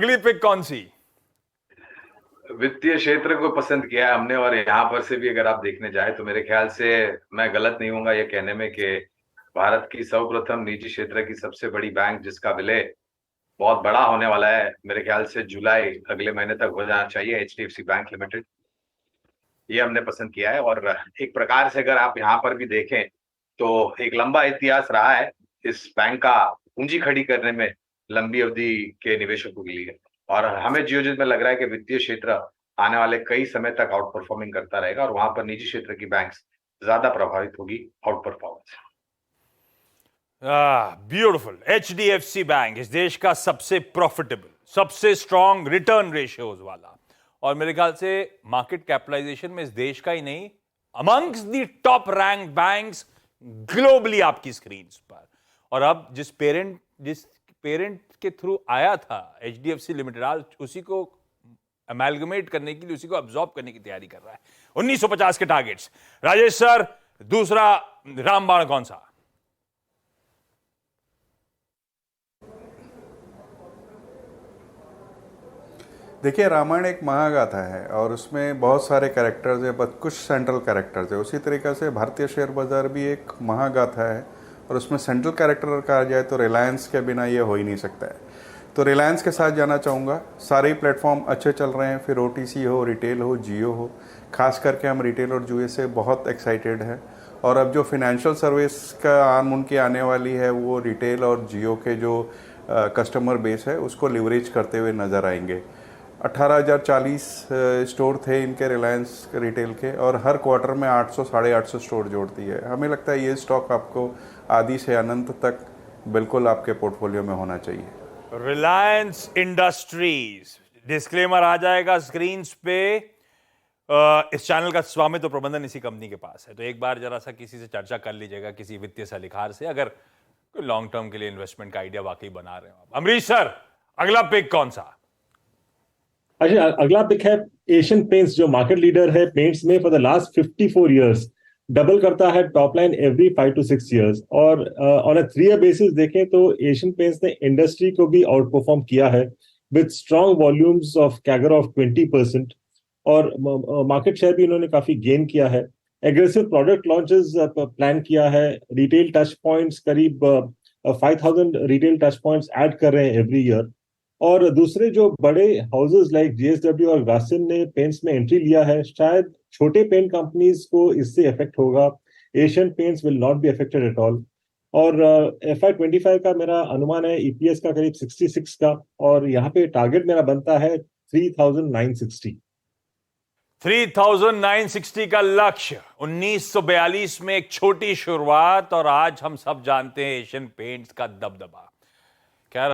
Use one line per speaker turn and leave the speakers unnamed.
अगली पिक कौन सी?
वित्तीय क्षेत्र को पसंद किया है हमने, और यहाँ पर से भी अगर आप देखने जाए तो मेरे ख्याल से मैं गलत नहीं होऊंगा ये कहने में कि भारत की सर्वप्रथम निजी क्षेत्र की सबसे बड़ी बैंक जिसका विलय बहुत बड़ा होने वाला है, मेरे ख्याल से जुलाई अगले महीने तक हो जाना चाहिए, एचडीएफसी बैंक लिमिटेड, ये हमने पसंद किया है। और एक प्रकार से अगर आप यहाँ पर भी देखें तो एक लंबा इतिहास रहा है इस बैंक का पूंजी खड़ी करने में लंबी अवधि के निवेशकों के लिए, और हमें जियोजित में लग रहा है कि वित्तीय क्षेत्र आने वाले कई समय तक आउट परफॉर्मिंग करता रहेगा, और वहां पर निजी क्षेत्र की बैंक्स ज्यादा प्रभावित होगी out performance.
Beautiful. HDFC bank इस देश का सबसे प्रॉफिटेबल, सबसे स्ट्रॉन्ग रिटर्न रेशियोज वाला, और मेरे ख्याल से मार्केट कैपिटलाइजेशन में इस देश का ही नहीं, amongst the top rank banks globally आपकी स्क्रीन पर। और अब जिस पेरेंट के थ्रू आया था एचडीएफसी लिमिटेड, आज उसी को अमेलगमेट करने के लिए, उसी को अब्सॉर्ब करने की तैयारी कर रहा है। 1950 के टारगेट्स। राजेश सर, दूसरा रामबाण कौन सा?
देखिए, रामायण एक महागाथा है और उसमें बहुत सारे कैरेक्टर्स हैं, बस कुछ सेंट्रल कैरेक्टर्स है। उसी तरीक़े से भारतीय शेयर बाज़ार भी एक महागाथा है और उसमें सेंट्रल कैरेक्टर कहा जाए तो रिलायंस के बिना ये हो ही नहीं सकता है। तो रिलायंस के साथ जाना चाहूँगा। सारे ही प्लेटफॉर्म अच्छे चल रहे हैं, फिर ओटीसी हो, रिटेल हो, जियो हो। खास करके हम रिटेल और जियो से बहुत एक्साइटेड हैं, और अब जो फाइनेंशियल सर्विस का आर्म उनकी आने वाली है वो रिटेल और जियो के जो कस्टमर बेस है उसको लिवरेज करते हुए नज़र आएंगे। 18,040 स्टोर थे इनके रिलायंस रिटेल के, और हर क्वार्टर में 800 साढ़े 800 स्टोर जोड़ती है। हमें लगता है ये स्टॉक आपको आदि से अनंत तक बिल्कुल आपके पोर्टफोलियो में होना चाहिए।
रिलायंस इंडस्ट्रीज, डिस्क्लेमर आ जाएगा स्क्रीन पे। इस चैनल का स्वामित्व प्रबंधन इसी कंपनी के पास है, तो एक बार जरा सा किसी से चर्चा कर लीजिएगा, किसी वित्तीय सलाहकार से, अगर कोई लॉन्ग टर्म के लिए इन्वेस्टमेंट का आइडिया वाकई बना रहे हो। अमरीश सर, अगला पिक कौन सा?
अच्छा, अगला पिक है एशियन पेंट्स, जो मार्केट लीडर है पेंट्स में for the last 54 years. Double करता है top line every 5 to 6 years, और ऑन अ 3 ईयर बेसिस देखें तो एशियन पेंट्स ने इंडस्ट्री को भी आउट परफॉर्म किया है with strong volumes of CAGR of 20%, और मार्केट शेयर भी इन्होंने काफी गेन किया है। एग्रेसिव प्रोडक्ट लॉन्चेस प्लान किया है। रिटेल टच पॉइंट्स करीब 5,000 रिटेल टच पॉइंट्स ऐड कर रहे हैं एवरी ईयर। और दूसरे जो बड़े हाउसेस लाइक जीएसडब्ल्यू और ग्रासिम ने पेंट्स में एंट्री लिया है, शायद छोटे पेंट कंपनीज को इससे इफेक्ट होगा। Asian paints will not be affected at all. और FY25 का मेरा अनुमान है ईपीएस का करीब 66 का, और यहाँ पे टारगेट मेरा बनता है 3,960।
3,960 का लक्ष्य। 1942 में एक छोटी शुरुआत, और आज हम सब जानते हैं एशियन पेंट्स का दबदबा।